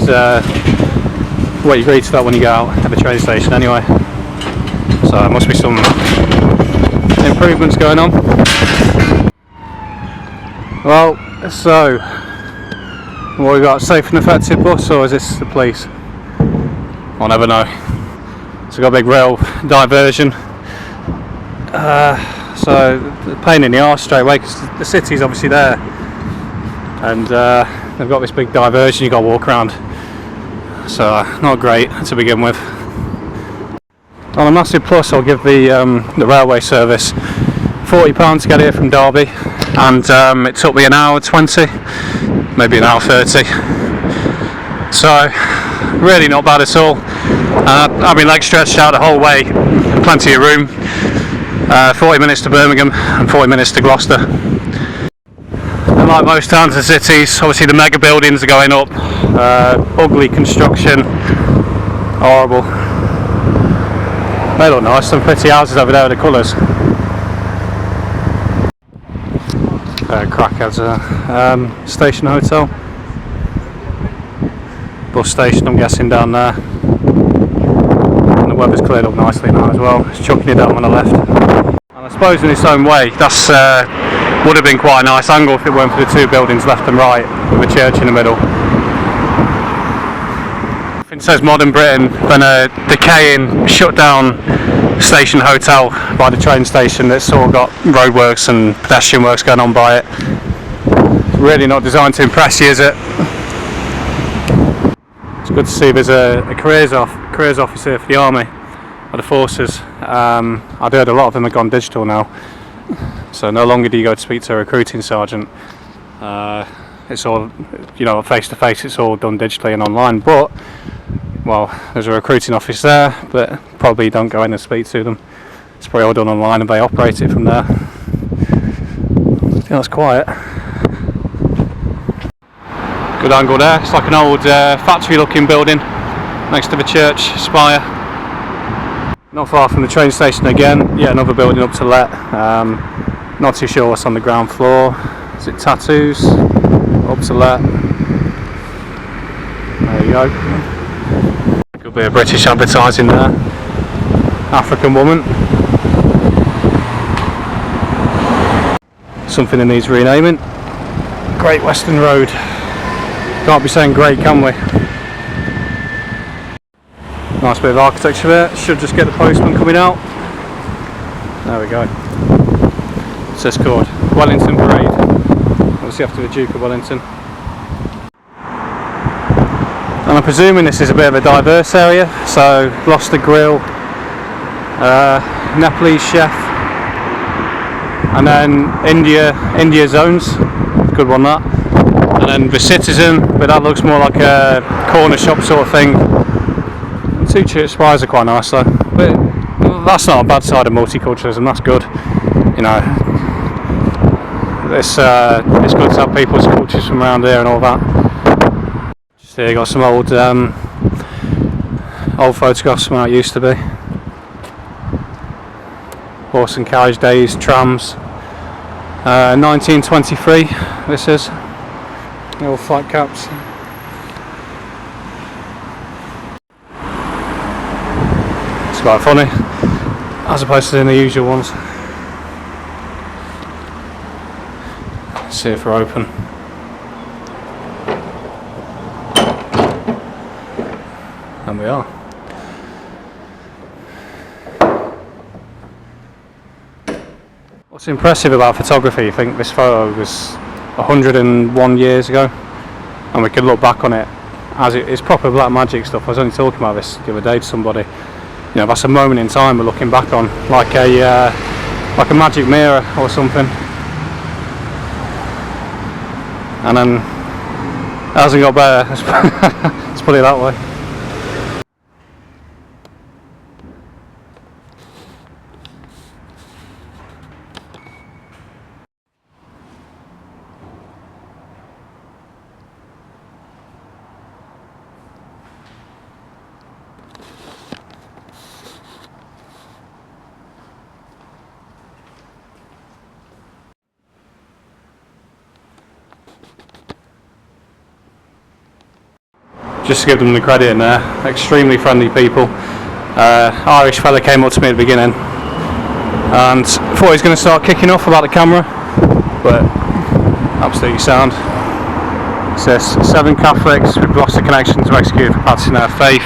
what you agree to that when you go out at the train station anyway. So there must be some improvements going on. Well, so what we got, safe and effective bus, or is this the police? I'll never know. So we've got a big rail diversion. So the pain in the arse straight away, because the city's obviously there, and they've got this big diversion you've got to walk around. So not great to begin with. On a massive plus, I'll give the railway service £40 to get here from Derby, and it took me an hour 20, maybe an hour 30. So really not bad at all. I've been legs stretched out the whole way, plenty of room. 40 minutes to Birmingham and 40 minutes to Gloucester. And like most towns and cities, obviously the mega buildings are going up, ugly construction, horrible. They look nice, some pretty houses over there with the colours. Crackheads, station hotel. Bus station, I'm guessing, down there. And the weather's cleared up nicely now as well. It's chucking it down when I left. And I suppose in its own way, that's would have been quite a nice angle if it weren't for the two buildings left and right, with a church in the middle. It says modern Britain, then a decaying, shut down station hotel by the train station that's all got roadworks and pedestrian works going on by it. It's really not designed to impress you, is it? It's good to see there's a careers office here for the army, or the forces. I've heard a lot of them have gone digital now, so no longer do you go to speak to a recruiting sergeant. It's all, face to face, it's all done digitally and online, but well, there's a recruiting office there, but probably don't go in and speak to them. It's probably all done online and they operate it from there. I think that's quiet. Good angle there. It's like an old factory looking building next to the church spire. Not far from the train station again, yet another building up to let. Not too sure what's on the ground floor. Is it tattoos? Up to let. There you go. Could be a British advertising there. African woman. Something that needs renaming. Great Western Road. Can't be saying great, can we? Nice bit of architecture there. Should just get the postman coming out. There we go. It says called Wellington Parade. Obviously after the Duke of Wellington. And I'm presuming this is a bit of a diverse area, so Gloucester Grill, Nepalese chef, and then India zones, good one that, and then the Citizen, but that looks more like a corner shop sort of thing. Two church spires are quite nice though, but that's not a bad side of multiculturalism, that's good. It's good to have people's cultures from around here and all that. So you got some old photographs from how it used to be. Horse and carriage days, trams. 1923 this is. The old flat caps. It's quite funny, as opposed to the usual ones. Let's see if we're open. And we are. What's impressive about photography, I think this photo was 101 years ago, and we can look back on it as it's proper black magic stuff. I was only talking about this the other day to somebody. That's a moment in time we're looking back on, like a magic mirror or something. And then it hasn't got better. Let's put it that way. just to give them the credit in there. Extremely friendly people. Irish fella came up to me at the beginning and thought he was going to start kicking off about the camera, but absolutely sound. It says 7 Catholics with Gloucester connections were executed for practicing their faith.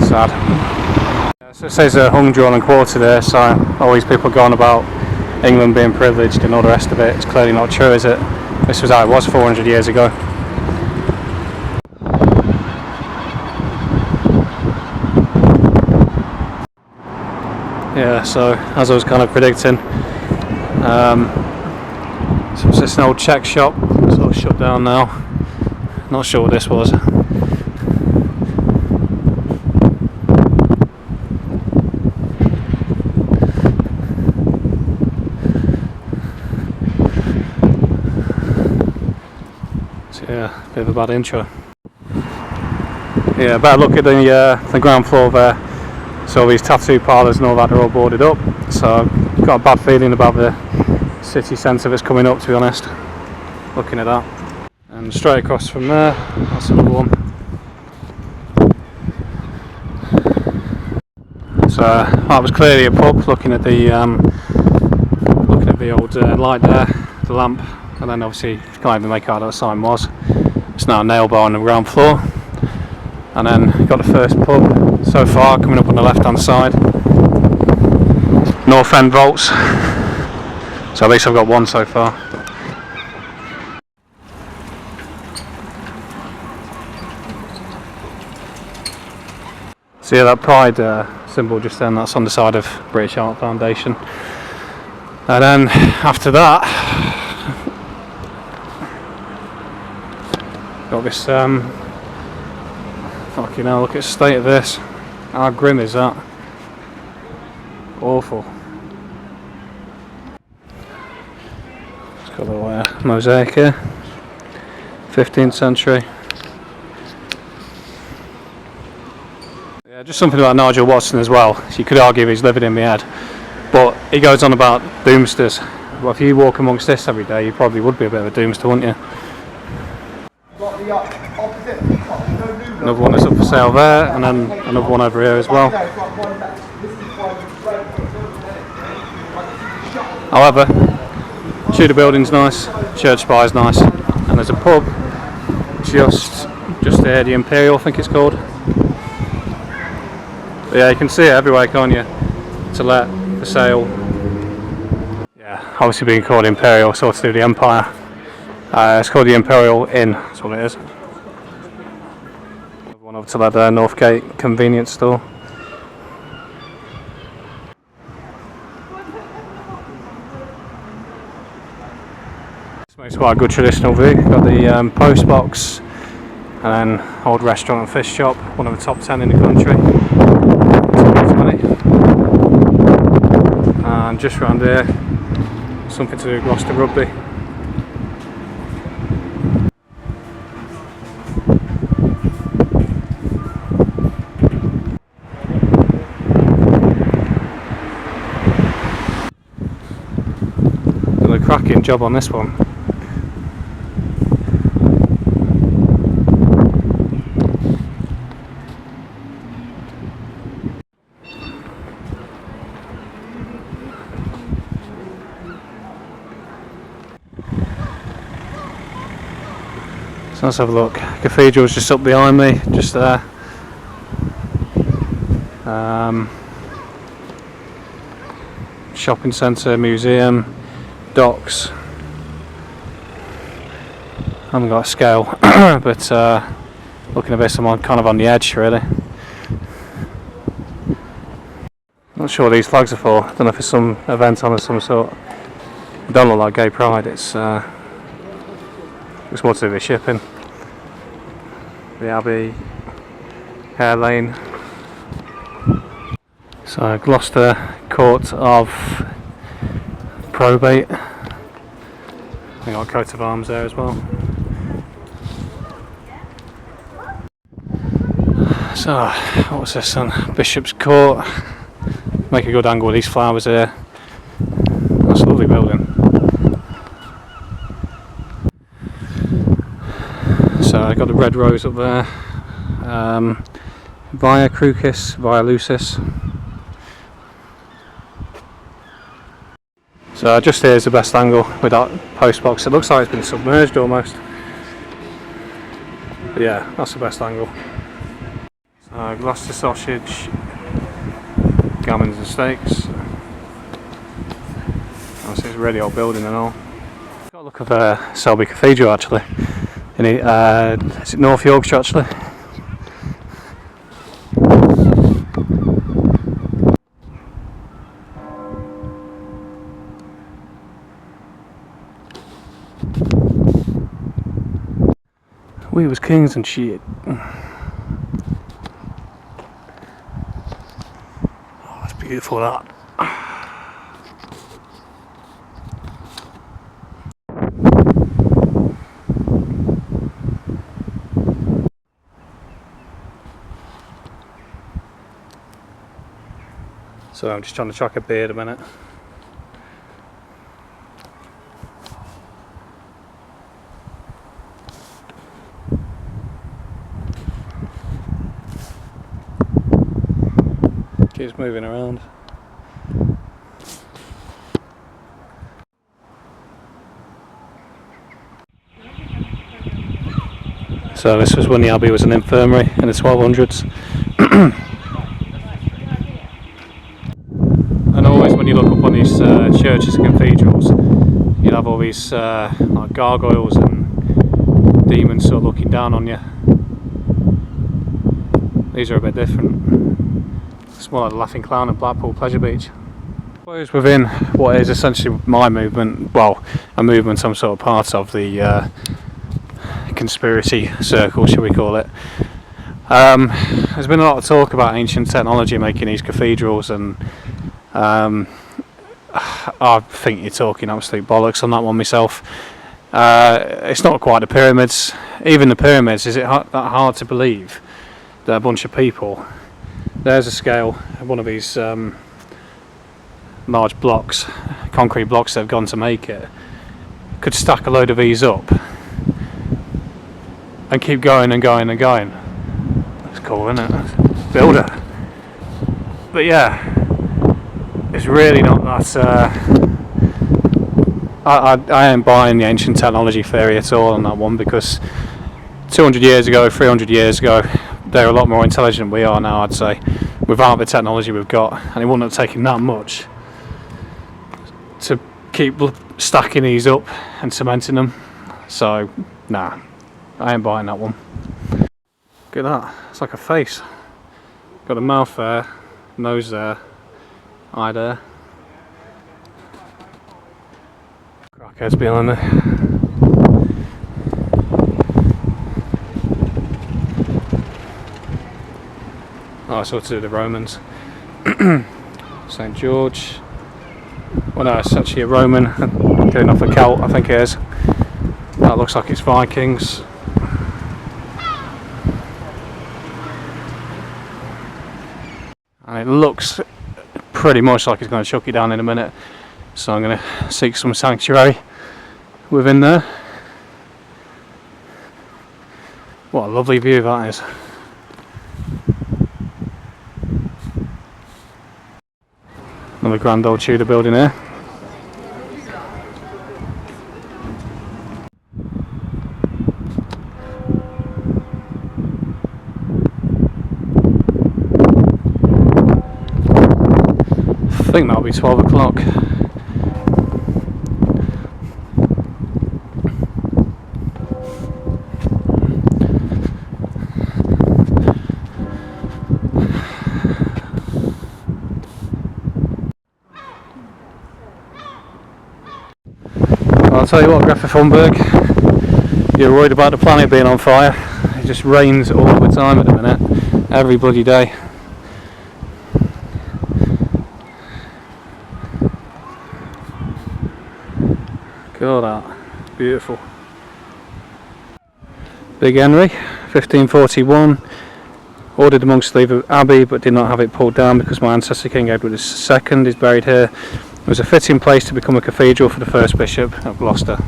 Sad. So it says hung, drawn and quartered there, so all these people going about England being privileged and all the rest of it. It's clearly not true, is it? This was how it was 400 years ago. Yeah, so as I was kind of predicting, so it's just an old Czech shop, sort of shut down now. Not sure what this was. So yeah, bit of a bad intro. Yeah, better look at the ground floor there. So these tattoo parlours and all that are all boarded up. So I've got a bad feeling about the city centre that's coming up, to be honest, looking at that. And straight across from there, that's another one. So that was clearly a pub, looking at the old light there, the lamp, and then obviously you can't even make out what the sign was. It's now a nail bar on the ground floor. And then you've got the first pub so far coming up on the left hand side, North End Vaults. So at least I've got one so far. So yeah, that pride symbol just then, that's on the side of British Art Foundation. And then after that, got this fucking hell, look at the state of this. How grim is that? Awful. It's got a little mosaic here. 15th century. Yeah, just something about Nigel Watson as well. So you could argue he's living in my head. But he goes on about doomsters. Well, if you walk amongst this every day, you probably would be a bit of a doomster, wouldn't you? Another one that's up for sale there, and then another one over here as well. However, Tudor building's nice, church spire's nice, and there's a pub just there, the Imperial, I think it's called. But yeah, you can see it everywhere, can't you? To let, for sale. Yeah, obviously being called Imperial, sort of to do the Empire. It's called the Imperial Inn, that's what it is. One over to that Northgate convenience store. This makes quite a good traditional view. Got the post box, and then old restaurant and fish shop, one of the top 10 in the country. And just round here, something to do with Gloucester rugby. Done a cracking job on this one. So let's have a look. Cathedral's just up behind me, just there. Shopping centre, museum, docks. I haven't got a scale, but looking at this, I'm kind of on the edge really. Not sure what these flags are for. I don't know if it's some event on of some sort. It don't look like gay pride. It's more to do with shipping. The Abbey, Hare Lane. So Gloucester Court of Probate. We got a coat of arms there as well. So what's this on? Bishop's Court. Make a good angle with these flowers here. That's a lovely building. So So I got the red rose up there. Via Crucis, Via Lucis. So just here's the best angle with that post box. It looks like it's been submerged almost. But yeah, that's the best angle. So Gloucester sausage, gammons and steaks. Obviously it's a really old building and all. Got a look of Selby Cathedral actually. Is it North Yorkshire actually? We was kings and shit. Oh, that's beautiful that. So I'm just trying to track a beard a minute. Keeps moving around. So this was when the abbey was an infirmary in the 1200s. And always when you look up on these churches and cathedrals, you'll have all these like gargoyles and demons sort of looking down on you. These are a bit different. It's more like the Laughing Clown at Blackpool Pleasure Beach. I suppose within what is essentially my movement, well, a movement I'm sort of part of, the conspiracy circle, shall we call it. There's been a lot of talk about ancient technology making these cathedrals, and I think you're talking absolute bollocks on that one myself. It's not quite the pyramids. Even the pyramids, is it that hard to believe that a bunch of people, there's a scale, one of these large blocks, concrete blocks they've gone to make it, could stack a load of these up and keep going and going and going. That's cool, isn't it? Builder. But yeah, it's really not that. I ain't buying the ancient technology theory at all on that one, because 200 years ago, 300 years ago, they're a lot more intelligent than we are now, I'd say, without the technology we've got, and it wouldn't have taken that much to keep stacking these up and cementing them. So, nah, I ain't buying that one. Look at that, it's like a face. Got a mouth there, nose there, eye there. Crackheads behind there. Oh, it's all to do with the Romans. St. George. Well, no, it's actually a Roman, going off a Celt, I think it is. That looks like it's Vikings. And it looks pretty much like it's going to chuck it down in a minute. So I'm going to seek some sanctuary within there. What a lovely view that is. Another grand old Tudor building here. I think that'll be 12 o'clock. I'll tell you what, Greta Thunberg, you're worried about the planet being on fire. It just rains all the time at the minute, every bloody day. God, that beautiful. Big Henry, 1541. Ordered the monks to leave the abbey, but did not have it pulled down because my ancestor King Edward II is buried here. It was a fitting place to become a cathedral for the first bishop of Gloucester.